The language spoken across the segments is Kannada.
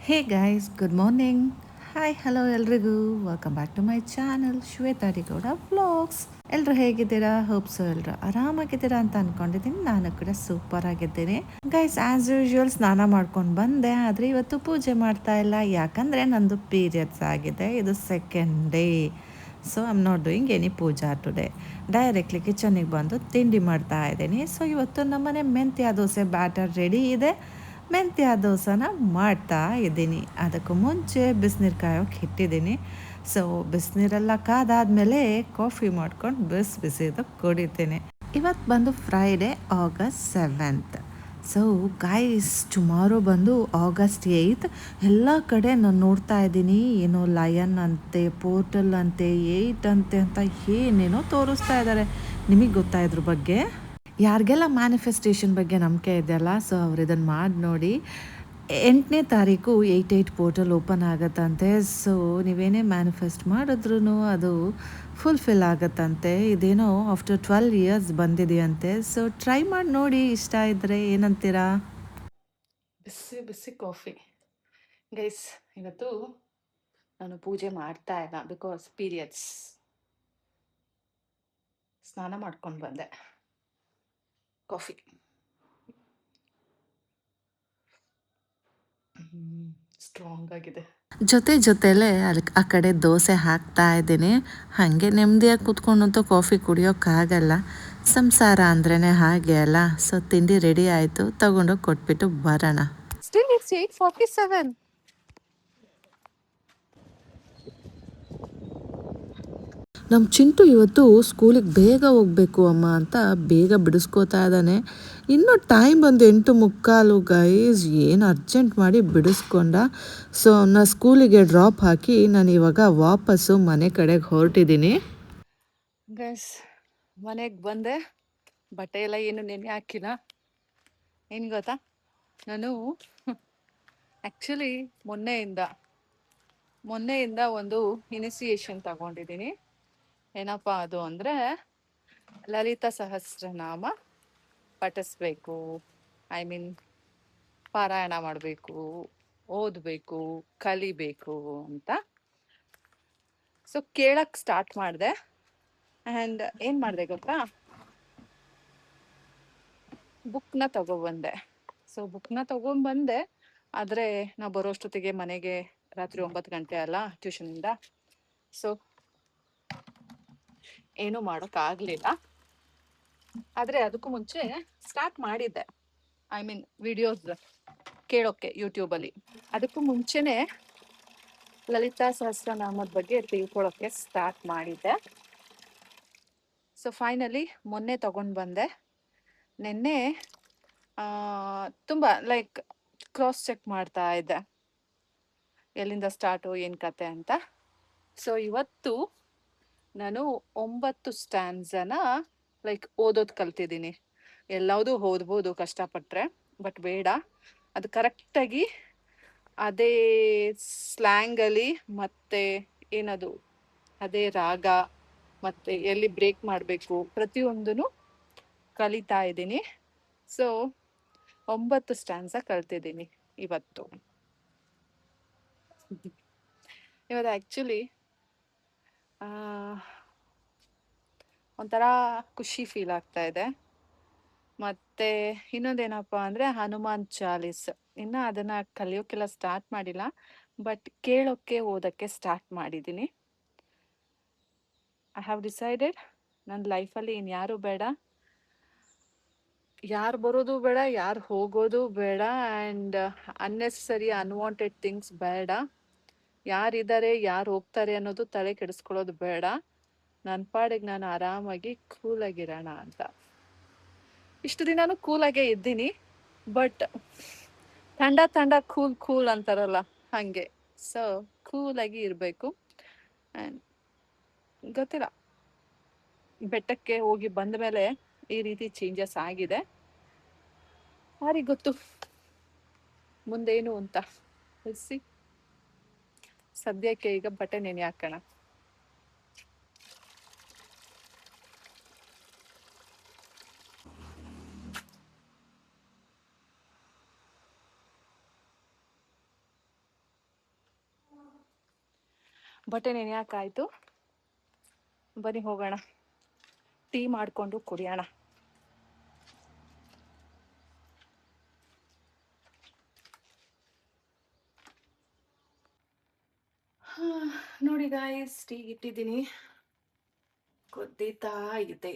ಹೇ guys, good morning. Hi, hello ಎಲ್ರಿಗೂ. Welcome back to my channel Shweta D Gowda vlogs. ಎಲ್ಲರೂ ಹೇಗಿದ್ದೀರಾ? ಹೋಪ್ಸು ಎಲ್ಲರೂ ಆರಾಮಾಗಿದ್ದೀರಾ ಅಂತ ಅನ್ಕೊಂಡಿದ್ದೀನಿ. ನಾನು ಕೂಡ ಸೂಪರ್ ಆಗಿದ್ದೀನಿ. ಗೈಸ್, ಆ್ಯಸ್ ಯೂಶುವಲ್ ಸ್ನಾನ ಮಾಡ್ಕೊಂಡು ಬಂದೆ, ಆದರೆ ಇವತ್ತು ಪೂಜೆ ಮಾಡ್ತಾ ಇಲ್ಲ. ಯಾಕಂದರೆ ನಂದು ಪೀರಿಯಡ್ಸ್ ಆಗಿದೆ. ಇದು second day. So I am not doing any puja today. Directly ಕಿಚನಿಗೆ ಬಂದು ತಿಂಡಿ ಮಾಡ್ತಾ ಇದ್ದೀನಿ. ಸೊ ಇವತ್ತು ನಮ್ಮನೆ ಮೆಂತ್ಯ ದೋಸೆ ಬ್ಯಾಟರ್ ರೆಡಿ ಇದೆ. ಮೆಂತ್ಯ ದೋಸೆನ ಮಾಡ್ತಾ ಇದ್ದೀನಿ. ಅದಕ್ಕೂ ಮುಂಚೆ ಬಿಸಿನೀರು ಕಾಯೋಕೆ ಇಟ್ಟಿದ್ದೀನಿ. ಸೊ ಬಿಸಿನೀರೆಲ್ಲ ಕಾದಾದಮೇಲೆ ಕಾಫಿ ಮಾಡ್ಕೊಂಡು ಬಿಸಿ ಬಿಸಿದು ಕುಡಿತೀನಿ. ಇವತ್ತು ಬಂದು Friday, August 7th. So guys, tomorrow ಬಂದು ಆಗಸ್ಟ್ 8th. ಎಲ್ಲ ಕಡೆ ನಾನು ನೋಡ್ತಾ ಇದ್ದೀನಿ, ಏನೋ ಲಯನ್ ಅಂತೆ, ಪೋರ್ಟಲ್ ಅಂತೆ, 8 ಅಂತೆ ಅಂತ ಏನೇನೋ ತೋರಿಸ್ತಾ ಇದ್ದಾರೆ. ನಿಮಗೆ ಗೊತ್ತಾ ಇದ್ರ ಬಗ್ಗೆ? ಯಾರಿಗೆಲ್ಲ ಮ್ಯಾನಿಫೆಸ್ಟೇಷನ್ ಬಗ್ಗೆ ನಂಬಿಕೆ ಇದೆಯಲ್ಲ, ಸೊ ಅವ್ರು ಇದನ್ನು ಮಾಡಿ ನೋಡಿ. 8ನೇ ತಾರೀಕು 8 ಪೋರ್ಟಲ್ ಓಪನ್ ಆಗತ್ತಂತೆ. ಸೊ ನೀವೇನೇ ಮ್ಯಾನಿಫೆಸ್ಟ್ ಮಾಡಿದ್ರೂ ಅದು ಫುಲ್ಫಿಲ್ ಆಗತ್ತಂತೆ. ಇದೇನೋ ಆಫ್ಟರ್ 12 ಇಯರ್ಸ್ ಬಂದಿದೆಯಂತೆ. ಸೊ ಟ್ರೈ ಮಾಡಿ ನೋಡಿ, ಇಷ್ಟ ಇದ್ದರೆ. ಏನಂತೀರಾ? ಬಿಸಿ ಬಿಸಿ ಕಾಫಿ. ಗೈಸ್, ಇವತ್ತು ನಾನು ಪೂಜೆ ಮಾಡ್ತಾ ಇಲ್ಲ, ಬಿಕಾಸ್ ಪೀರಿಯಡ್ಸ್. ಸ್ನಾನ ಮಾಡ್ಕೊಂಡು ಬಂದೆ. ಕಾಫಿ ಸ್ಟ್ರಾಂಗ್ ಆಗಿದೆ. ಜೊತೆಲೇ ಅದಕ್ಕೆ ಆ ಕಡೆ ದೋಸೆ ಹಾಕ್ತಾ ಇದ್ದೀನಿ. ಹಾಗೆ ನೆಮ್ಮದಿಯಾಗಿ ಕೂತ್ಕೊಂಡಂತೂ ಕಾಫಿ ಕುಡಿಯೋಕ್ಕಾಗಲ್ಲ. ಸಂಸಾರ ಅಂದ್ರೇ ಹಾಗೆ ಅಲ್ಲ. ಸೊ ತಿಂಡಿ ರೆಡಿ ಆಯಿತು, ತಗೊಂಡೋಗಿ ಕೊಟ್ಬಿಟ್ಟು ಬರೋಣ. Still it's 8:47. ನಮ್ಮ ಚಿಂಟು ಇವತ್ತು ಸ್ಕೂಲಿಗೆ ಬೇಗ ಹೋಗಬೇಕು ಅಮ್ಮ ಅಂತ ಬೇಗ ಬಿಡಿಸ್ಕೋತಾ ಇದ್ದಾನೆ. ಇನ್ನೂ ಟೈಮ್ ಬಂದು 8:45. ಗೈಸ್, ಏನು ಅರ್ಜೆಂಟ್ ಮಾಡಿ ಬಿಡಿಸ್ಕೊಂಡ. ಸೊ ಅವನ್ನ ಸ್ಕೂಲಿಗೆ ಡ್ರಾಪ್ ಹಾಕಿ ನಾನು ಇವಾಗ ವಾಪಸ್ಸು ಮನೆ ಕಡೆಗೆ ಹೊರಟಿದ್ದೀನಿ. ಗೈಸ್, ಮನೆಗೆ ಬಂದೆ. ಬಟ್ಟೆ ಎಲ್ಲ ಏನು ನೆನೆ ಹಾಕಿಲ್ಲ. ಏನು ಗೊತ್ತಾ, ನಾನು ಆ್ಯಕ್ಚುಲಿ ಮೊನ್ನೆಯಿಂದ ಒಂದು ಇನಿಸಿಯೇಷನ್ ತಗೊಂಡಿದ್ದೀನಿ. ಏನಪ್ಪ ಅದು ಅಂದರೆ, ಲಲಿತಾ ಸಹಸ್ರನಾಮ ಪಠಿಸ್ಬೇಕು. ಐ ಮೀನ್, ಪಾರಾಯಣ ಮಾಡಬೇಕು, ಓದಬೇಕು, ಕಲಿಬೇಕು ಅಂತ. ಸೊ ಕೇಳಕ್ಕೆ ಸ್ಟಾರ್ಟ್ ಮಾಡಿದೆ. ಆ್ಯಂಡ್ ಏನು ಮಾಡಿದೆ ಗೊತ್ತಾ, ಬುಕ್ನ ತಗೊಬಂದೆ. ಸೊ ಬುಕ್ನ ತಗೊಂಡ್ಬಂದೆ, ಆದರೆ ನಾವು ಬರೋಷ್ಟೊತ್ತಿಗೆ ಮನೆಗೆ ರಾತ್ರಿ 9 ಗಂಟೆ ಅಲ್ಲ ಟ್ಯೂಷನಿಂದ. ಸೊ ಏನೂ ಮಾಡೋಕ್ಕಾಗಲಿಲ್ಲ. ಆದರೆ ಅದಕ್ಕೂ ಮುಂಚೆ ಸ್ಟಾರ್ಟ್ ಮಾಡಿದ್ದೆ, ಐ ಮೀನ್ ವಿಡಿಯೋಸ್ ಕೇಳೋಕ್ಕೆ ಯೂಟ್ಯೂಬಲ್ಲಿ. ಅದಕ್ಕೂ ಮುಂಚೆನೇ ಲಲಿತಾ ಸಹಸ್ರನಾಮದ ಬಗ್ಗೆ ತಿಳ್ಕೊಳ್ಳೋಕ್ಕೆ ಸ್ಟಾರ್ಟ್ ಮಾಡಿದ್ದೆ. ಸೊ ಫೈನಲಿ ಮೊನ್ನೆ ತಗೊಂಡು ಬಂದೆ. ನೆನ್ನೆ ತುಂಬ ಲೈಕ್ ಕ್ರಾಸ್ ಚೆಕ್ ಮಾಡ್ತಾ ಇದ್ದೆ, ಎಲ್ಲಿಂದ ಸ್ಟಾರ್ಟು, ಏನು ಕತೆ ಅಂತ. ಸೊ ಇವತ್ತು ನಾನು 9 ಸ್ಟ್ಯಾನ್ಸನ ಲೈಕ್ ಓದೋದು ಕಲ್ತಿದ್ದೀನಿ. ಎಲ್ಲದೂ ಓದ್ಬೋದು ಕಷ್ಟಪಟ್ಟರೆ, ಬಟ್ ಬೇಡ, ಅದು ಕರೆಕ್ಟಾಗಿ ಅದೇ ಸ್ಲ್ಯಾಂಗಲ್ಲಿ ಮತ್ತು ಏನದು ಅದೇ ರಾಗ ಮತ್ತು ಎಲ್ಲಿ ಬ್ರೇಕ್ ಮಾಡಬೇಕು ಪ್ರತಿಯೊಂದೂ ಕಲಿತಾ ಇದ್ದೀನಿ. ಸೊ 9 ಸ್ಟ್ಯಾನ್ಸ ಕಲ್ತಿದ್ದೀನಿ ಇವತ್ತು. ಆ್ಯಕ್ಚುಲಿ ಒಂಥರ ಖುಷಿ ಫೀಲ್ ಆಗ್ತಾ ಇದೆ. ಮತ್ತು ಇನ್ನೊಂದೇನಪ್ಪ ಅಂದರೆ ಹನುಮಾನ್ ಚಾಲೀಸ್. ಇನ್ನು ಅದನ್ನು ಕಲಿಯೋಕ್ಕೆಲ್ಲ ಸ್ಟಾರ್ಟ್ ಮಾಡಿಲ್ಲ, ಬಟ್ ಕೇಳೋಕ್ಕೆ ಓದೋಕ್ಕೆ ಸ್ಟಾರ್ಟ್ ಮಾಡಿದ್ದೀನಿ. ಐ ಹ್ಯಾವ್ ಡಿಸೈಡೆಡ್, ನನ್ನ ಲೈಫಲ್ಲಿ ಇನ್ಯಾರೂ ಬೇಡ, ಯಾರು ಬರೋದು ಬೇಡ, ಯಾರು ಹೋಗೋದು ಬೇಡ, ಆ್ಯಂಡ್ ಅನ್ನೆಸರಿ ಅನ್ವಾಂಟೆಡ್ ಥಿಂಗ್ಸ್ ಬೇಡ. ಯಾರಿದ್ದಾರೆ, ಯಾರು ಹೋಗ್ತಾರೆ ಅನ್ನೋದು ತಲೆ ಕೆಡಿಸ್ಕೊಳ್ಳೋದು ಬೇಡ. ನನ್ನ ಪಾಡಿಗೆ ನಾನು ಆರಾಮಾಗಿ ಕೂಲಾಗಿರೋಣ ಅಂತ. ಇಷ್ಟು ದಿನಾನು ಕೂಲಾಗೇ ಇದ್ದೀನಿ, ಬಟ್ ಥಂಡ ಕೂಲ್ ಅಂತಾರಲ್ಲ ಹಾಗೆ. ಸೊ ಕೂಲಾಗಿ ಇರಬೇಕು. ಆ್ಯಂಡ್ ಗೊತ್ತಿಲ್ಲ, ಬೆಟ್ಟಕ್ಕೆ ಹೋಗಿ ಬಂದ ಮೇಲೆ ಈ ರೀತಿ ಚೇಂಜಸ್ ಆಗಿದೆ. ಯಾರಿಗೆ ಗೊತ್ತು ಮುಂದೇನು ಅಂತ. ಸದ್ಯಕ್ಕೆ ಈಗ ಬಟ್ಟೆ ನೆನೆ ಹಾಕೋಣ. ಬಟ್ಟೆ ನೆನೆಯಾಕಾಯ್ತು, ಬನ್ನಿ ಹೋಗೋಣ, ಟೀ ಮಾಡಿಕೊಂಡು ಕುಡಿಯೋಣ. ನೋಡಿ ಗಾಯ್ಸ್, ಟೀ ಇಟ್ಟಿದ್ದೀನಿ, ಕುದ್ದೀತಾ ಇದೆ.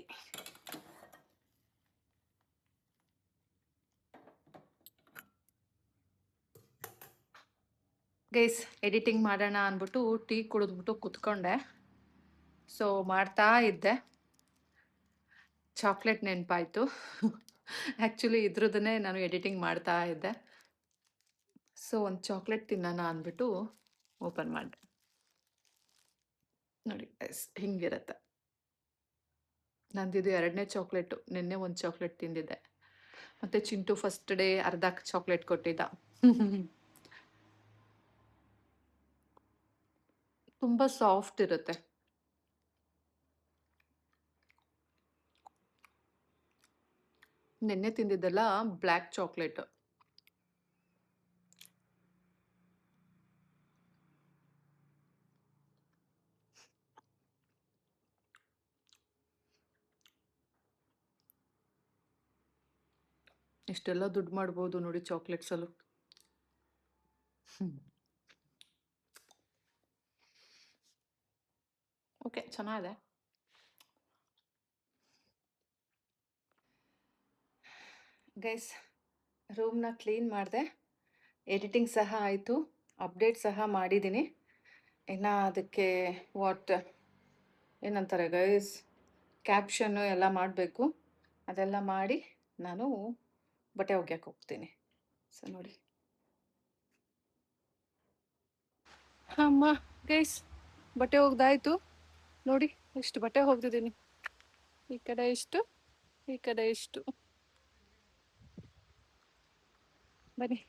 ಗೈಸ್, ಎಡಿಟಿಂಗ್ ಮಾಡೋಣ ಅಂದ್ಬಿಟ್ಟು ಟೀ ಕುಡಿದ್ಬಿಟ್ಟು ಕುತ್ಕೊಂಡೆ. ಸೊ ಮಾಡ್ತಾ ಇದ್ದೆ, ಚಾಕ್ಲೇಟ್ ನೆನಪಾಯಿತು. ಆ್ಯಕ್ಚುಲಿ ಇದ್ರದ್ದನ್ನೇ ನಾನು ಎಡಿಟಿಂಗ್ ಮಾಡ್ತಾ ಇದ್ದೆ. ಸೊ ಒಂದು ಚಾಕ್ಲೇಟ್ ತಿನ್ನೋಣ ಅಂದ್ಬಿಟ್ಟು ಓಪನ್ ಮಾಡಿದೆ. ನೋಡಿ ಗೈಸ್, ಹಿಂಗಿರುತ್ತೆ. ನಂದಿದು 2ನೇ ಚಾಕ್ಲೇಟು. ನಿನ್ನೆ ಒಂದು ಚಾಕ್ಲೇಟ್ ತಿಂದಿದ್ದೆ. ಮತ್ತು ಚಿಂಟು ಫಸ್ಟ್ ಡೇ ಅರ್ಧ ಚಾಕ್ಲೇಟ್ ಕೊಟ್ಟಿದ್ದ. ತುಂಬ ಸಾಫ್ಟ್ ಇರುತ್ತೆ. ನಿನ್ನೆ ತಿಂದಿದ್ದೆಲ್ಲ ಬ್ಲ್ಯಾಕ್ ಚಾಕ್ಲೇಟ್. ಇಷ್ಟೆಲ್ಲ ದುಡ್ಡು ಮಾಡ್ಬೋದು ನೋಡಿ ಚಾಕ್ಲೇಟ್ಸಲ್ಲೂ. ಓಕೆ, ಚೆನ್ನಾಗಿದೆ. ಗೈಸ್, ರೂಮ್ನ ಕ್ಲೀನ್ ಮಾಡಿದೆ, ಎಡಿಟಿಂಗ್ ಸಹ ಆಯಿತು, ಅಪ್ಡೇಟ್ ಸಹ ಮಾಡಿದ್ದೀನಿ. ಇನ್ನು ಅದಕ್ಕೆ ಏನಂತಾರೆ ಗೈಸ್, ಕ್ಯಾಪ್ಷನ್ನು ಎಲ್ಲ ಮಾಡಬೇಕು. ಅದೆಲ್ಲ ಮಾಡಿ ನಾನು ಬಟ್ಟೆ ಒಗ್ಯಕ್ಕೆ ಹೋಗ್ತೀನಿ. ಸೊ ನೋಡಿ, ಅಮ್ಮ ಗೈಸ್, ಬಟ್ಟೆ ಒಗ್ದಾಯ್ತು. ನೋಡಿ ಎಷ್ಟು ಬಟ್ಟೆ ಹೋಗ್ತಿದ್ದೀನಿ. ಈ ಕಡೆ ಇಷ್ಟು, ಈ ಕಡೆ ಇಷ್ಟು. ಬನ್ನಿ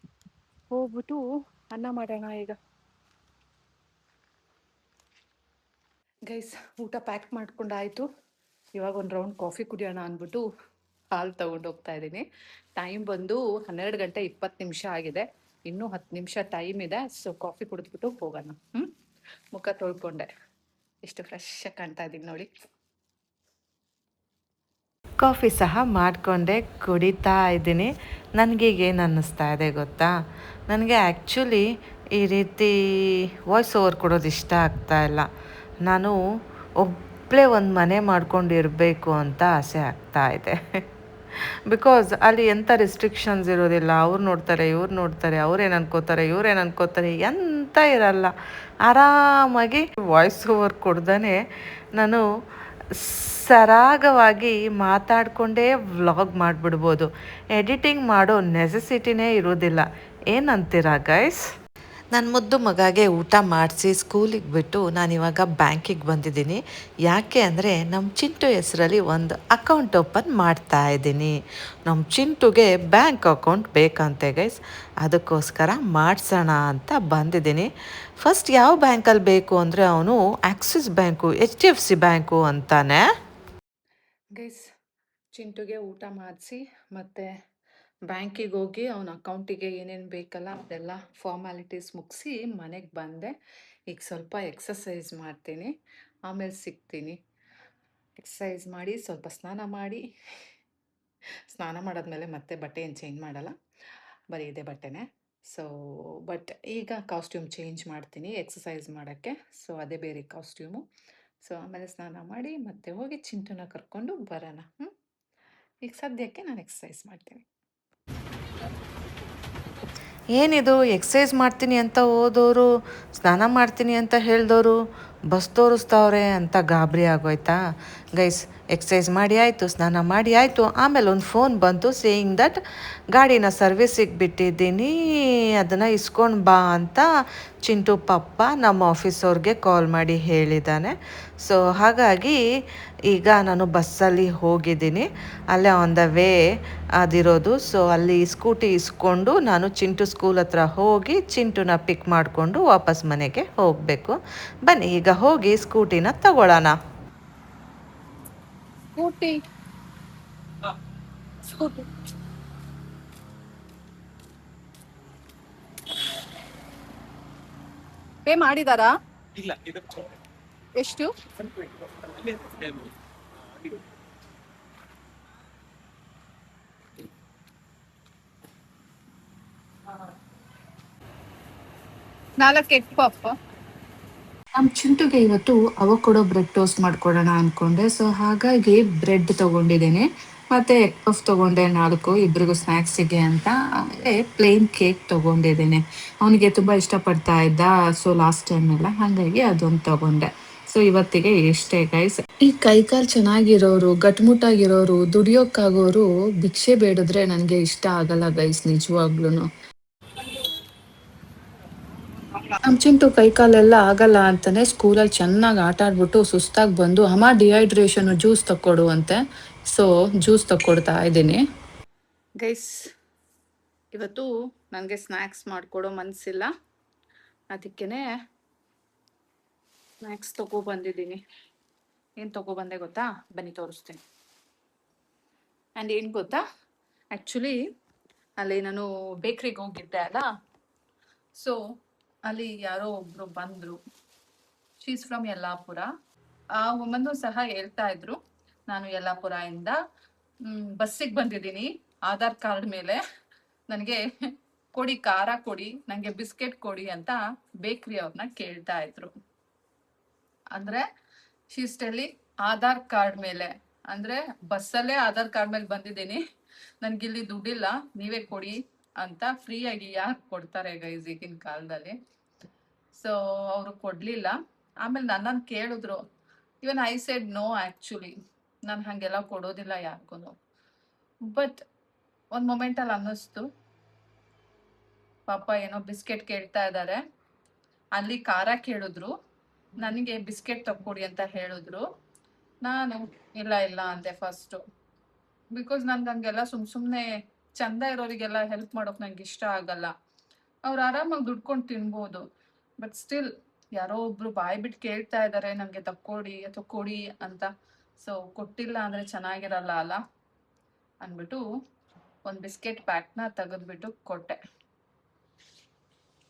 ಹೋಗ್ಬಿಟ್ಟು ಅನ್ನ ಮಾಡೋಣ ಈಗ. ಗೈಸ್, ಊಟ ಪ್ಯಾಕ್ ಮಾಡ್ಕೊಂಡಾಯಿತು. ಇವಾಗ ಒಂದು ರೌಂಡ್ ಕಾಫಿ ಕುಡಿಯೋಣ ಅಂದ್ಬಿಟ್ಟು ಹಾಲು ತೊಗೊಂಡು ಹೋಗ್ತಾ ಇದ್ದೀನಿ. ಟೈಮ್ ಬಂದು 12:20 ಆಗಿದೆ. ಇನ್ನೂ 10 ನಿಮಿಷ ಟೈಮ್ ಇದೆ. ಸೊ ಕಾಫಿ ಕುಡಿದ್ಬಿಟ್ಟು ಹೋಗೋಣ. ಮುಖ ತೊಳ್ಕೊಂಡೆ, ಎಷ್ಟು ಫ್ರೆಶ್ಶಾಗಿ ಕಾಣ್ತಾ ಇದ್ದೀನಿ ನೋಡಿ. ಕಾಫಿ ಸಹ ಮಾಡಿಕೊಂಡೆ, ಕುಡಿತಾ ಇದ್ದೀನಿ. ನನಗೀಗ ಏನು ಅನ್ನಿಸ್ತಾ ಇದೆ ಗೊತ್ತಾ, ನನಗೆ ಆ್ಯಕ್ಚುಲಿ ಈ ರೀತಿ ವಾಯ್ಸ್ ಓವರ್ ಕೊಡೋದು ಇಷ್ಟ ಆಗ್ತಾ ಇಲ್ಲ. ನಾನು ಒಬ್ಬಳೇ ಒಂದು ಮನೆ ಮಾಡ್ಕೊಂಡಿರಬೇಕು ಅಂತ ಆಸೆ ಆಗ್ತಾ ಇದೆ. ಬಿಕಾಸ್ ಅಲ್ಲಿ ಎಂಥ ರಿಸ್ಟ್ರಿಕ್ಷನ್ಸ್ ಇರೋದಿಲ್ಲ. ಅವ್ರು ನೋಡ್ತಾರೆ, ಇವ್ರು ನೋಡ್ತಾರೆ, ಅವ್ರೇನು ಅನ್ಕೋತಾರೆ, ಇವ್ರೇನು ಅನ್ಕೋತಾರೆ, ಎಂತ ಇರಲ್ಲ. ಆರಾಮಾಗಿ ವಾಯ್ಸ್ ಓವರ್ ಕೊಡ್ದೇ ನಾನು ಸರಾಗವಾಗಿ ಮಾತಾಡಿಕೊಂಡೇ ವ್ಲಾಗ್ ಮಾಡಿಬಿಡ್ಬೋದು. ಎಡಿಟಿಂಗ್ ಮಾಡೋ ನೆಸೆಸಿಟಿನೇ ಇರೋದಿಲ್ಲ. ಏನಂತೀರಾ ಗೈಸ್? ನನ್ನ ಮುದ್ದು ಮಗಗೆ ಊಟ ಮಾಡಿಸಿ ಸ್ಕೂಲಿಗೆ ಬಿಟ್ಟು ನಾನಿವಾಗ ಬ್ಯಾಂಕಿಗೆ ಬಂದಿದ್ದೀನಿ. ಯಾಕೆ ಅಂದರೆ ನಮ್ಮ ಚಿಂಟು ಹೆಸರಲ್ಲಿ ಒಂದು ಅಕೌಂಟ್ ಓಪನ್ ಮಾಡ್ತಾ ಇದ್ದೀನಿ. ನಮ್ಮ ಚಿಂಟುಗೆ ಬ್ಯಾಂಕ್ ಅಕೌಂಟ್ ಬೇಕಂತೆ ಗೈಸ್, ಅದಕ್ಕೋಸ್ಕರ ಮಾಡಿಸೋಣ ಅಂತ ಬಂದಿದ್ದೀನಿ. ಫಸ್ಟ್ ಯಾವ ಬ್ಯಾಂಕಲ್ಲಿ ಬೇಕು ಅಂದರೆ ಅವನು ಆಕ್ಸಿಸ್ ಬ್ಯಾಂಕು, HDFC ಬ್ಯಾಂಕು ಅಂತಾನೆ. ಗೈಸ್, ಚಿಂಟುಗೆ ಊಟ ಮಾಡಿಸಿ ಮತ್ತು ಬ್ಯಾಂಕಿಗೆ ಹೋಗಿ ಅವನ ಅಕೌಂಟಿಗೆ ಏನೇನು ಬೇಕಲ್ಲ ಅದೆಲ್ಲ ಫಾರ್ಮ್ಯಾಲಿಟೀಸ್ ಮುಗಿಸಿ ಮನೆಗೆ ಬಂದೆ. ಈಗ ಸ್ವಲ್ಪ ಎಕ್ಸಸೈಸ್ ಮಾಡ್ತೀನಿ, ಆಮೇಲೆ ಸಿಗ್ತೀನಿ. ಎಕ್ಸಸೈಸ್ ಮಾಡಿ ಸ್ವಲ್ಪ ಸ್ನಾನ ಮಾಡಾದ್ಮೇಲೆ ಮತ್ತೆ ಬಟ್ಟೆ ಏನು ಚೇಂಜ್ ಮಾಡಲ್ಲ, ಬರೀ ಇದೇ ಬಟ್ಟೆನೇ. ಸೊ ಬಟ್ ಈಗ ಕಾಸ್ಟ್ಯೂಮ್ ಚೇಂಜ್ ಮಾಡ್ತೀನಿ ಎಕ್ಸಸೈಸ್ ಮಾಡೋಕ್ಕೆ. ಸೊ ಅದೇ ಬೇರೆ ಕಾಸ್ಟ್ಯೂಮು. ಸೊ ಆಮೇಲೆ ಸ್ನಾನ ಮಾಡಿ ಮತ್ತೆ ಹೋಗಿ ಚಿಂಟುನ ಕರ್ಕೊಂಡು ಬರೋಣ. ಈಗ ಸದ್ಯಕ್ಕೆ ನಾನು ಎಕ್ಸಸೈಸ್ ಮಾಡ್ತೀನಿ. ಏನಿದು ಎಕ್ಸಸೈಸ್ ಮಾಡ್ತೀನಿ ಅಂತ ಹೋದವರು, ಸ್ನಾನ ಮಾಡ್ತೀನಿ ಅಂತ ಹೇಳಿದವರು ಬಸ್ ತೋರಿಸ್ತಾವ್ರೆ ಅಂತ ಗಾಬರಿ ಆಗೋಯ್ತಾ ಗೈಸ್? ಎಕ್ಸಸೈಸ್ ಮಾಡಿ ಆಯಿತು, ಸ್ನಾನ ಮಾಡಿ ಆಯಿತು, ಆಮೇಲೆ ಒಂದು ಫೋನ್ ಬಂತು ಸೇಯಿಂಗ್ ದಟ್ ಗಾಡಿನ ಸರ್ವಿಸಿಗೆ ಬಿಟ್ಟಿದ್ದೀನಿ, ಅದನ್ನು ಇಸ್ಕೊಂಡು ಬಾ ಅಂತ ಚಿಂಟು ಪಪ್ಪ ನಮ್ಮ ಆಫೀಸವ್ರಿಗೆ ಕಾಲ್ ಮಾಡಿ ಹೇಳಿದ್ದಾನೆ. ಸೊ ಹಾಗಾಗಿ ಈಗ ನಾನು ಬಸ್ಸಲ್ಲಿ ಹೋಗಿದ್ದೀನಿ, ಅಲ್ಲೇ ಆನ್ ದ ವೇ ಅದಿರೋದು. ಸೊ ಅಲ್ಲಿ ಸ್ಕೂಟಿ ಇಸ್ಕೊಂಡು ನಾನು ಚಿಂಟು ಸ್ಕೂಲ್ ಹತ್ರ ಹೋಗಿ ಚಿಂಟುನ ಪಿಕ್ ಮಾಡಿಕೊಂಡು ವಾಪಸ್ ಮನೆಗೆ ಹೋಗಬೇಕು. ಬನ್ನಿ ಈಗ ಹೋಗಿ ಸ್ಕೂಟಿನ ತಗೊಳ್ಳೋಣ. ಸ್ಕೂಟಿ ಪೇ ಮಾಡಿದಾರಾ? ಎಷ್ಟು? ನಾಲ್ಕು ಎಗ್ ಪಫ್. ನಮ್ಮ ಚಿಂಟುಗೆ ಇವತ್ತು ಅವಕೊಡೋ ಬ್ರೆಡ್ ಟೋಸ್ಟ್ ಮಾಡ್ಕೊಡೋಣ ಅನ್ಕೊಂಡೆ. ಸೊ ಹಾಗಾಗಿ ಬ್ರೆಡ್ ತಗೊಂಡಿದ್ದೇನೆ ಮತ್ತೆ ಎಗ್ ಪಫ್ ತಗೊಂಡೆ 4 ಇಬ್ರಿಗೂ ಸ್ನ್ಯಾಕ್ಸಿಗೆ ಅಂತ. ಆಮೇಲೆ ಪ್ಲೇನ್ ಕೇಕ್ ತಗೊಂಡಿದ್ದೇನೆ. ಅವನಿಗೆ ತುಂಬಾ ಇಷ್ಟಪಡ್ತಾ ಇದ್ದ. ಸೊ ಲಾಸ್ಟ್ ಟೈಮ್ ಎಲ್ಲ ಹಾಗಾಗಿ ಅದೊಂದು ತಗೊಂಡೆ. ಸೊ ಇವತ್ತಿಗೆ ಎಷ್ಟೇ ಗೈಸ್. ಈ ಕೈಕಾಲ್ ಚೆನ್ನಾಗಿರೋರು ಗಟ್ಮುಟ್ಟಾಗಿರೋರು ದುಡಿಯೋಕ್ಕಾಗೋರು ಭಿಕ್ಷೆ ಬೇಡಿದ್ರೆ ನನಗೆ ಇಷ್ಟ ಆಗಲ್ಲ ಗೈಸ್, ನಿಜವಾಗ್ಲೂ. ನಮ್ ಚಿಂಟು ಕೈಕಾಲೆಲ್ಲ ಆಗಲ್ಲ ಅಂತಾನೆ ಸ್ಕೂಲಲ್ಲಿ ಚೆನ್ನಾಗಿ ಆಟ ಆಡ್ಬಿಟ್ಟು ಸುಸ್ತಾಗಿ ಬಂದು ಅಮ್ಮ ಡಿಹೈಡ್ರೇಷನ್ ಜ್ಯೂಸ್ ತಕ್ಕೊಡು ಅಂತೆ. ಸೊ ಜ್ಯೂಸ್ ತಕ್ಕೊಡ್ತಾ ಇದ್ದೀನಿ. ಗೈಸ್, ಇವತ್ತು ನನಗೆ ಸ್ನ್ಯಾಕ್ಸ್ ಮಾಡಿಕೊಡೋ ಮನಸ್ಸಿಲ್ಲ, ಅದಕ್ಕೇ ಸ್ನ್ಯಾಕ್ಸ್ ತೊಗೊಬಂದಿದ್ದೀನಿ. ಏನು ತೊಗೊಬಂದೆ ಗೊತ್ತಾ? ಬನ್ನಿ ತೋರಿಸ್ತೀನಿ. ಆ್ಯಂಡ್ ಏನು ಗೊತ್ತಾ, ಆ್ಯಕ್ಚುಲಿ ಅಲ್ಲಿ ನಾನು ಬೇಕ್ರಿಗೆ ಹೋಗಿದ್ದೆ ಅಲ್ಲ, ಸೊ ಅಲ್ಲಿ ಯಾರೋ ಒಬ್ಬರು ಬಂದರು. She's from Yellapur. ಆ ವುಮನ್ನು ಸಹ ಹೇಳ್ತಾ ಇದ್ರು, ನಾನು ಯಲ್ಲಾಪುರದಿಂದ ಬಸ್ಸಿಗೆ ಬಂದಿದ್ದೀನಿ ಆಧಾರ್ ಕಾರ್ಡ್ ಮೇಲೆ, ನನಗೆ ಕೊಡಿ ಖಾರ ಕೊಡಿ, ನನಗೆ ಬಿಸ್ಕೆಟ್ ಕೊಡಿ ಅಂತ ಬೇಕ್ರಿ ಅವ್ರನ್ನ ಕೇಳ್ತಾ ಇದ್ರು. ಅಂದರೆ ಶೀಸ್ಟಲ್ಲಿ ಆಧಾರ್ ಕಾರ್ಡ್ ಮೇಲೆ, ಅಂದರೆ ಬಸ್ಸಲ್ಲೇ ಆಧಾರ್ ಕಾರ್ಡ್ ಮೇಲೆ ಬಂದಿದ್ದೀನಿ, ನನಗಿಲ್ಲಿ ದುಡ್ಡಿಲ್ಲ ನೀವೇ ಕೊಡಿ ಅಂತ ಫ್ರೀಯಾಗಿ ಯಾರು ಕೊಡ್ತಾರೆ ಗೈಸ್ ಈಗಿನ ಕಾಲದಲ್ಲಿ. ಸೊ ಅವರು ಕೊಡಲಿಲ್ಲ. ಆಮೇಲೆ ನನ್ನನ್ನು ಕೇಳಿದ್ರು. Even I said no, actually ನಾನು ಹಾಗೆಲ್ಲ ಕೊಡೋದಿಲ್ಲ ಯಾರಿಗೂ. ಬಟ್ ಒಂದು ಮೊಮೆಂಟಲ್ಲಿ ಅನ್ನಿಸ್ತು, ಪಾಪ ಏನೋ ಬಿಸ್ಕೆಟ್ ಕೇಳ್ತಾ ಇದ್ದಾರೆ, ಅಲ್ಲಿ ಖಾರ ಕೇಳಿದ್ರು, ನನಗೆ ಬಿಸ್ಕೆಟ್ ತಕ್ಕೊಡಿ ಅಂತ ಹೇಳಿದ್ರು. ನಾನು ಇಲ್ಲ ಇಲ್ಲ ಅಂದೆ ಫಸ್ಟು. ಬಿಕಾಸ್ ನನ್ಗೆ ಹಂಗೆಲ್ಲ ಸುಮ್ಮನೆ ಚಂದ ಇರೋರಿಗೆಲ್ಲ ಹೆಲ್ಪ್ ಮಾಡೋಕೆ ನಂಗೆ ಇಷ್ಟ ಆಗಲ್ಲ. ಅವ್ರು ಆರಾಮಾಗಿ ದುಡ್ಕೊಂಡು ತಿನ್ಬೋದು, ಬಟ್ ಸ್ಟಿಲ್ ಯಾರೋ ಒಬ್ರು ಬಾಯಿ ಬಿಟ್ಟು ಕೇಳ್ತಾ ಇದ್ದಾರೆ ನನಗೆ ತಕ್ಕೊಡಿ ಅಥವಾ ಕೊಡಿ ಅಂತ. ಸೊ ಕೊಟ್ಟಿಲ್ಲ ಅಂದರೆ ಚೆನ್ನಾಗಿರಲ್ಲ ಅಲ್ಲ ಅಂದ್ಬಿಟ್ಟು ಒಂದು ಬಿಸ್ಕೆಟ್ ಪ್ಯಾಕ್ನ ತೆಗೆದ್ಬಿಟ್ಟು ಕೊಟ್ಟೆ.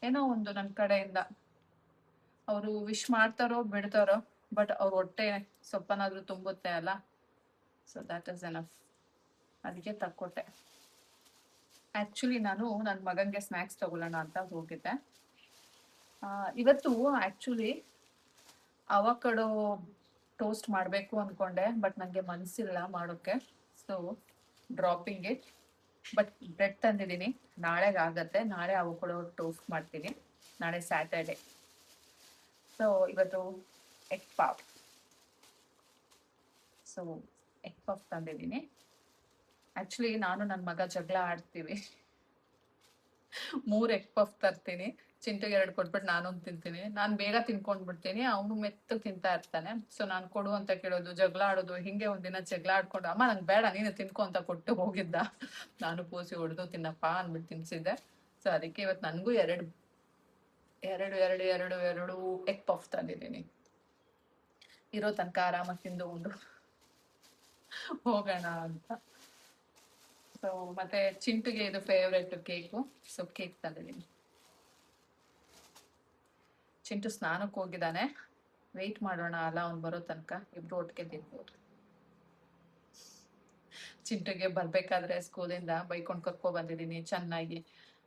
ಏನೋ ಒಂದು ನನ್ನ ಕಡೆಯಿಂದ ಅವರು ವಿಶ್ ಮಾಡ್ತಾರೋ ಬಿಡ್ತಾರೋ, ಬಟ್ ಅವ್ರ ಹೊಟ್ಟೆ ಸ್ವಲ್ಪನಾದರೂ ತುಂಬುತ್ತೆ ಅಲ್ಲ. So that is enough. ಅದಕ್ಕೆ ತಕ್ಕೊಟ್ಟೆ. ಆ್ಯಕ್ಚುಲಿ ನಾನು ನನ್ನ ಮಗನಿಗೆ ಸ್ನ್ಯಾಕ್ಸ್ ತಗೊಳ್ಳೋಣ ಅಂತ ಹೋಗಿದ್ದೆ. ಇವತ್ತು ಆ್ಯಕ್ಚುಲಿ ಅವಕಡೋ ಟೋಸ್ಟ್ ಮಾಡಬೇಕು ಅಂದ್ಕೊಂಡೆ, ಬಟ್ ನನಗೆ ಮನಸ್ಸಿಲ್ಲ ಮಾಡೋಕ್ಕೆ. So dropping it. But bread ತಂದಿದ್ದೀನಿ, ನಾಳೆಗೆ ಆಗತ್ತೆ. ನಾಳೆ ಅವಕಡೋ ಟೋಸ್ಟ್ ಮಾಡ್ತೀನಿ, ನಾಳೆ ಸ್ಯಾಟರ್ಡೆ. ಸೊ ಇವತ್ತು egg puff. So egg puff ತಂದಿದ್ದೀನಿ. ಆ್ಯಕ್ಚುಲಿ ನಾನು ನನ್ನ ಮಗ ಜಗಳ ಆಡ್ತೀವಿ. 3 ಎಗ್ ಪಫ್ ತರ್ತೀನಿ, ಚಿಂಟೆಗೆ 2 ಕೊಟ್ಬಿಟ್ಟು ನಾನೊಂದು ತಿಂತೀನಿ. ನಾನು ಬೇಗ ತಿನ್ಕೊಂಡ್ಬಿಡ್ತೀನಿ, ಅವನು ಮೆತ್ತಗೆ ತಿಂತಾ ಇರ್ತಾನೆ. ಸೊ ನಾನು ಕೊಡು ಅಂತ ಕೇಳೋದು, ಜಗಳ ಆಡೋದು, ಹಿಂಗೆ ಒಂದಿನ ಜಗಳ ಆಡ್ಕೊಂಡು ಅಮ್ಮ ನಂಗೆ ಬೇಡ ನೀನು ತಿನ್ಕೊ ಅಂತ ಕೊಟ್ಟು ಹೋಗಿದ್ದ. ನಾನು ಪೂಸಿ ಹೊಡೆದು ತಿನ್ನಪ್ಪ ಅಂದ್ಬಿಟ್ಟು ತಿನ್ಸಿದ್ದೆ. ಸೊ ಅದಕ್ಕೆ ಇವತ್ತು ನನಗೂ ಎರಡು ಎಗ್ ಪಫ್ ತಂದಿದ್ದೀನಿ. ಇರೋ ತನಕ ಆರಾಮಾಗಿ ತಿಂದು ಉಂಡು ಹೋಗೋಣ ಅಂತ. ಸೊ ಮತ್ತೆ ಚಿಂಟುಗೆ ಇದು ಫೇವ್ರೆಟ್ ಕೇಕು, ಸೊ ಕೇಕ್ ತಂದಿದ್ದೀನಿ. ಚಿಂಟು ಸ್ನಾನಕ್ಕೆ ಹೋಗಿದ್ದಾನೆ, ವೆಯ್ಟ್ ಮಾಡೋಣ ಅಲ್ಲ ಅವ್ನು ಬರೋ ತನಕ, ಇಬ್ರು ಒಟ್ಟಿಗೆ ತಿನ್ಬೋದು. ಚಿಂಟುಗೆ ಬರಬೇಕಾದ್ರೆ ಸ್ಕೂಲಿಂದ ಬೈಕೊಂಡು ಕರ್ಕೊ ಬಂದಿದ್ದೀನಿ ಚೆನ್ನಾಗಿ.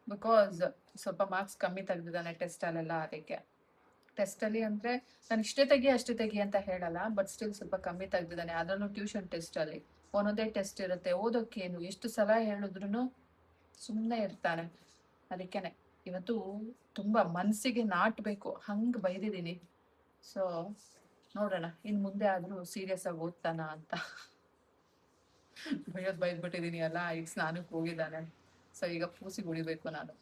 ಬಿಕಾಸ್ ಸ್ವಲ್ಪ ಮಾರ್ಕ್ಸ್ ಕಮ್ಮಿ ತೆಗ್ದಿದ್ದಾನೆ ಟೆಸ್ಟಲ್ಲೆಲ್ಲ. ಅದಕ್ಕೆ ಟೆಸ್ಟಲ್ಲಿ ಅಂದರೆ ನಾನು ಇಷ್ಟೇ ತೆಗಿ ಅಷ್ಟೇ ತೆಗಿ ಅಂತ ಹೇಳಲ್ಲ, ಬಟ್ ಸ್ಟಿಲ್ ಸ್ವಲ್ಪ ಕಮ್ಮಿ ತೆಗ್ದಿದ್ದಾನೆ. ಅದರಲ್ಲೂ ಟ್ಯೂಷನ್ ಟೆಸ್ಟಲ್ಲಿ ಒಂದೊಂದೇ ಟೆಸ್ಟ್ ಇರುತ್ತೆ, ಓದೋಕ್ಕೇನು ಎಷ್ಟು ಸಲ ಹೇಳಿದ್ರು ಸುಮ್ಮನೆ ಇರ್ತಾನೆ. ಅದಕ್ಕೇನೆ ಇವತ್ತು ತುಂಬ ಮನಸ್ಸಿಗೆ ನಾಟಬೇಕು ಹಂಗೆ ಬೈದಿದ್ದೀನಿ. ಸೊ ನೋಡೋಣ ಇನ್ನು ಮುಂದೆ ಆದರೂ ಸೀರಿಯಸ್ ಆಗಿ ಓದ್ತಾನ ಅಂತ. ಬೈದ್ಬಿಟ್ಟಿದ್ದೀನಿ ಅಲ್ಲ, ಈಗ ಸ್ನಾನಕ್ಕೆ ಹೋಗಿದ್ದಾನೆ. ಸೊ ಈಗ ಪೂಸಿ ಗುಡಿಬೇಕು ನಾನು,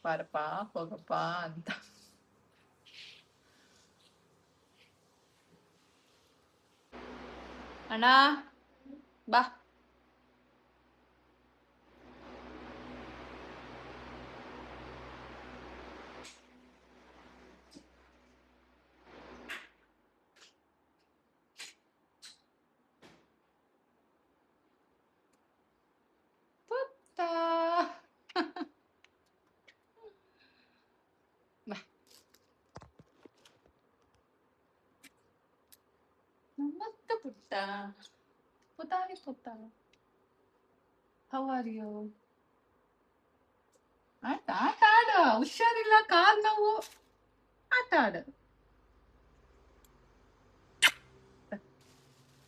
ಬಾರಪ್ಪ ಹೋಗಪ್ಪ ಅಂತ. ಅಣ್ಣ ಬಾ. ಪುಟ್ಟ ಬಾ. ಪುಟಾಣಿ ಪುಟ್ಟ, ಹೌ ಆರ್ ಯು? ಆಟ ಆಟ ಆಡ, ಹುಷಾರಿಲ್ಲ, ಕಾಲ್ ನೋವು, ಆಟ ಆಡ.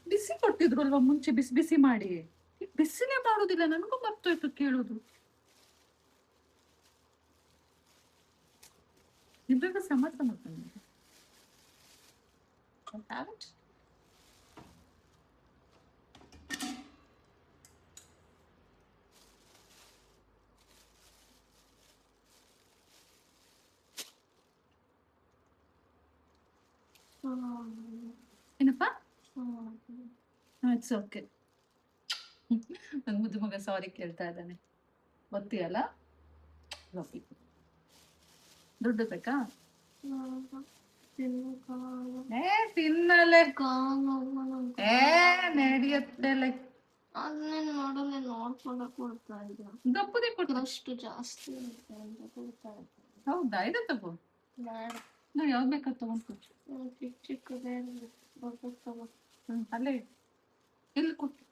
ಬಿಸಿ ಕೊಟ್ಟಿದ್ರು ಅಲ್ವಾ ಮುಂಚೆ, ಬಿಸಿ ಬಿಸಿ ಮಾಡಿ. ಬಿಸಿನೇ ಮಾಡೋದಿಲ್ಲ, ನನಗೂ ಮರ್ತೋಯ್ತು ಕೇಳೋದು. ಇಬ್ಬರಿಗೂ ಸಮರ್ಥ ಮಾಡ್ತಾನೆ. ಏನಪ್ಪ? It's okay. ನನ್ ಮುದ್ದು ಮಗ ಸಾರಿ ಕೇಳ್ತಾ ಇದ್ದಾನೆ, ಗೊತ್ತಿಯಲ್ಲ. ದುಡ್ಡು ಬೇಕಾ? ಏ ತಿನ್ನಲೆ, ಏ ನಡೆಯುತ್ತೆ. ಗಪ್ಪದೆ ಕೊಟ್ಟು ಜಾಸ್ತಿ ಹೌದಾ? ಇದೆ ತಗೋ, ನಾವು ಯಾವ್ದು ಬೇಕಾದ್ ತಗೊಂಡ್ಕೊಟ್ಟು. ಚಿಕ್ಕದೇ ಅಲ್ಲೇ ಇಲ್ಲಿ ಕೊಟ್ಟು.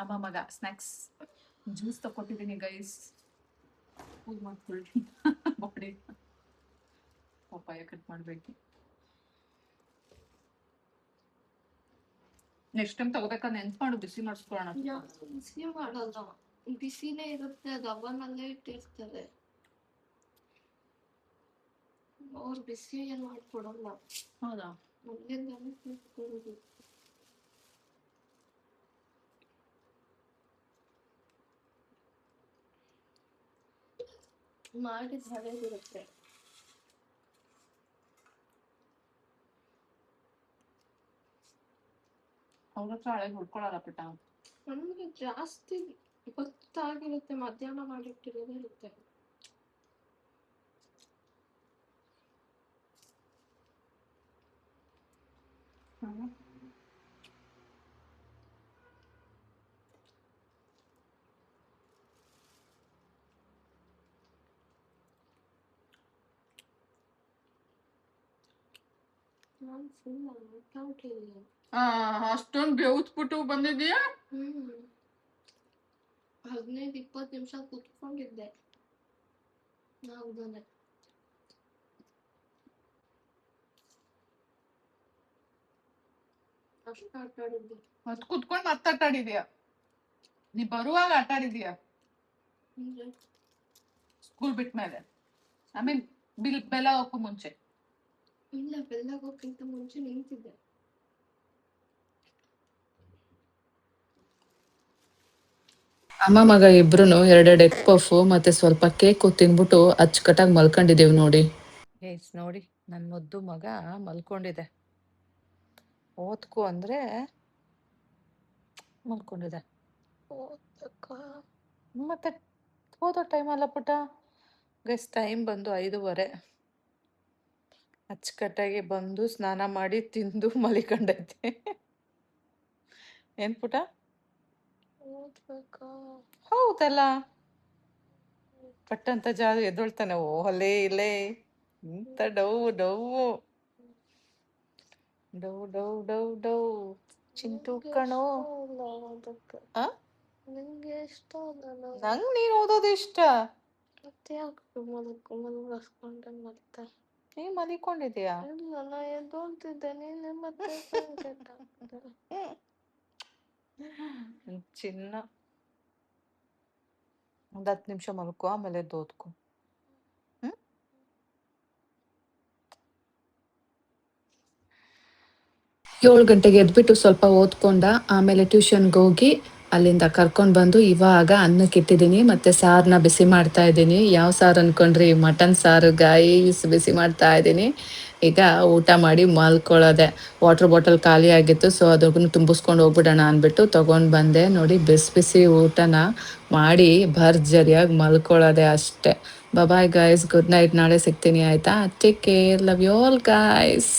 ಅಮ್ಮ ಮಗ ಸ್ನ್ಯಾಕ್ಸ್ ಜ್ಯೂಸ್ ತಗೊಟ್ಟಿದ್ದೀನಿ ಗೈಸ್. ಕೂಲ್ ಮಾಡ್ಕೊಳ್ಳಿ. ಬಾಡಿ ಪಪ್ಪಾಯ ಕಟ್ ಮಾಡ್ಬೇಕು. ನೆಕ್ಸ್ಟ್ ಟೈಮ್ ತಗೋಬೇಕಾದ್ರೆ ನೆನ್ಪು ಮಾಡು, ಬಿಸಿ ಮಾಡಿಸ್ಕೊಳ್ಳೋಣ. ಬಿಸಿ ಮಾಡಲ್ಲ, ಬಿಸಿನೇ ಇರುತ್ತೆ, ಅದು ಅವನಲ್ಲೇ ಇಟ್ಟಿರ್ತಾರೆ. ಅವ್ರು ಬಿಸಿ ಏನು ಮಾಡ್ಕೊಡಲ್ಲ. ಹೌದಾ? ಮೊದಲಿಂದಾನೇ ತಿಳ್ಕೊಳ್ಳೋದು. ಮಾಡಿದ ಹಳೇದಿರುತ್ತೆ. ಅವ್ರ ಹತ್ರ ಹಳೆ ಹುಡ್ಕೊಳಲ್ಲ ಪುಟ್ಟ. ನಮಗೆ ಜಾಸ್ತಿ ಗೊತ್ತಾಗಿರುತ್ತೆ, ಮಧ್ಯಾಹ್ನ ಮಾಡಿಟ್ಟಿರೋದೇ ಇರುತ್ತೆ. ಅಷ್ಟೊಂದು ಬೆವ್ತ್ಬಿಟ್ಟು ಬಂದಿದ್ಯಾ? 15-20 ನಿಮಿಷ ಕೂತ್ಕೊಂಡಿದ್ದೆ. ಹೌದಾನೆ. ಅಷ್ಟು ಆಟ ಆಡಿದ್ದೆ. ಅಷ್ಟು ಕುತ್ಕೊಂಡು ಮತ್ತೆ ಆಟ ಆಡಿದ್ಯಾ? ನೀ ಬರುವಾಗ ಆಟ ಆಡಿದ್ಯಾ? ಸ್ಕೂಲ್ ಬಿಟ್ಮೇಲೆ, ಐ ಮೀನ್ ಬೆಲ್ಲ ಹೋಗಕ್ಕೂ ಮುಂಚೆ. ಇಲ್ಲ, ಬೆಲ್ಲ ಹೋಗಕ್ಕಿಂತ ಮುಂಚೆ ನಿಂತಿದ್ದೆ. ಅಮ್ಮ ಮಗ ಇಬ್ರು ಎರಡೆರಡು ಎಗ್ ಪಫ್ ಮತ್ತೆ ಸ್ವಲ್ಪ ಕೇಕ್ ತಿನ್ಬಿಟ್ಟು ಅಚ್ಚುಕಟ್ಟಾಗಿ ಮಲ್ಕೊಂಡಿದ್ದೇವ್ ನೋಡಿ. ಗೈಸ್ ನೋಡಿ, ನನ್ನ ಮುದ್ದು ಮಗ ಮಲ್ಕೊಂಡಿದೆ. ಓದ್ಕೊ ಅಂದ್ರೆ ಮಲ್ಕೊಂಡಿದೆ. ಮತ್ತೆ ಓದೋ ಟೈಮ್ ಅಲ್ಲ ಪುಟ. ಗೈಸ್ ಟೈಮ್ ಬಂದು 5:30. ಅಚ್ಚುಕಟ್ಟಾಗಿ ಬಂದು ಸ್ನಾನ ಮಾಡಿ ತಿಂದು ಮಲಿಕೊಂಡೈತೆ. ಏನ್ ಪುಟ? ಹೌದಲ್ಲ, ಪಟ್ಟಂತ ಎದ್ದೊಳ್ತಾನೆ. ಓಹಲೇ ಇಲ್ಲೇ ಇಂತ ಡೌ ಡೌ ಡೌ ಡೌ ಡೌ ಡೌ ಚಿಂಟು ಕಣೋ. ನಂಗ್ ನೀನ್ ಓದೋದು ಇಷ್ಟ. ನೀ ಮಲಿಕೊಂಡಿದ್ಯಾ? ಚಿನ್ನ, ಒಂದ್ 10 ನಿಮಿಷ ಮಲ್ಕೋ, ಆಮೇಲೆ ಓದ್ಕೊ. 7 ಗಂಟೆಗೆ ಎದ್ಬಿಟ್ಟು ಸ್ವಲ್ಪ ಓದ್ಕೊಂಡ, ಆಮೇಲೆ ಟ್ಯೂಷನ್ಗೆ ಹೋಗಿ ಅಲ್ಲಿಂದ ಕರ್ಕೊಂಡು ಬಂದು ಇವಾಗ ಅನ್ನಕ್ಕೆ ಇಟ್ಟಿದ್ದೀನಿ. ಮತ್ತೆ ಸಾರನ್ನ ಬಿಸಿ ಮಾಡ್ತಾ ಇದ್ದೀನಿ. ಯಾವ ಸಾರು ಅನ್ಕೊಂಡ್ರಿ? ಮಟನ್ ಸಾರು ಗೈಸ್, ಬಿಸಿ ಮಾಡ್ತಾ ಇದ್ದೀನಿ. ಈಗ ಊಟ ಮಾಡಿ ಮಲ್ಕೊಳ್ಳೋದೆ. ವಾಟರ್ ಬಾಟಲ್ ಖಾಲಿ ಆಗಿತ್ತು, ಸೊ ಅದನ್ನು ತುಂಬಿಸ್ಕೊಂಡು ಹೋಗ್ಬಿಡೋಣ ಅಂದ್ಬಿಟ್ಟು ತಗೊಂಡು ಬಂದೆ. ನೋಡಿ, ಬಿಸಿ ಬಿಸಿ ಊಟನ ಮಾಡಿ ಭರ್ಜರಿಯಾಗಿ ಮಲ್ಕೊಳ್ಳೋದೆ ಅಷ್ಟೇ. Bye guys, good night. ನಾಳೆ ಸಿಗ್ತೀನಿ ಆಯ್ತಾ? Take care, love you all guys.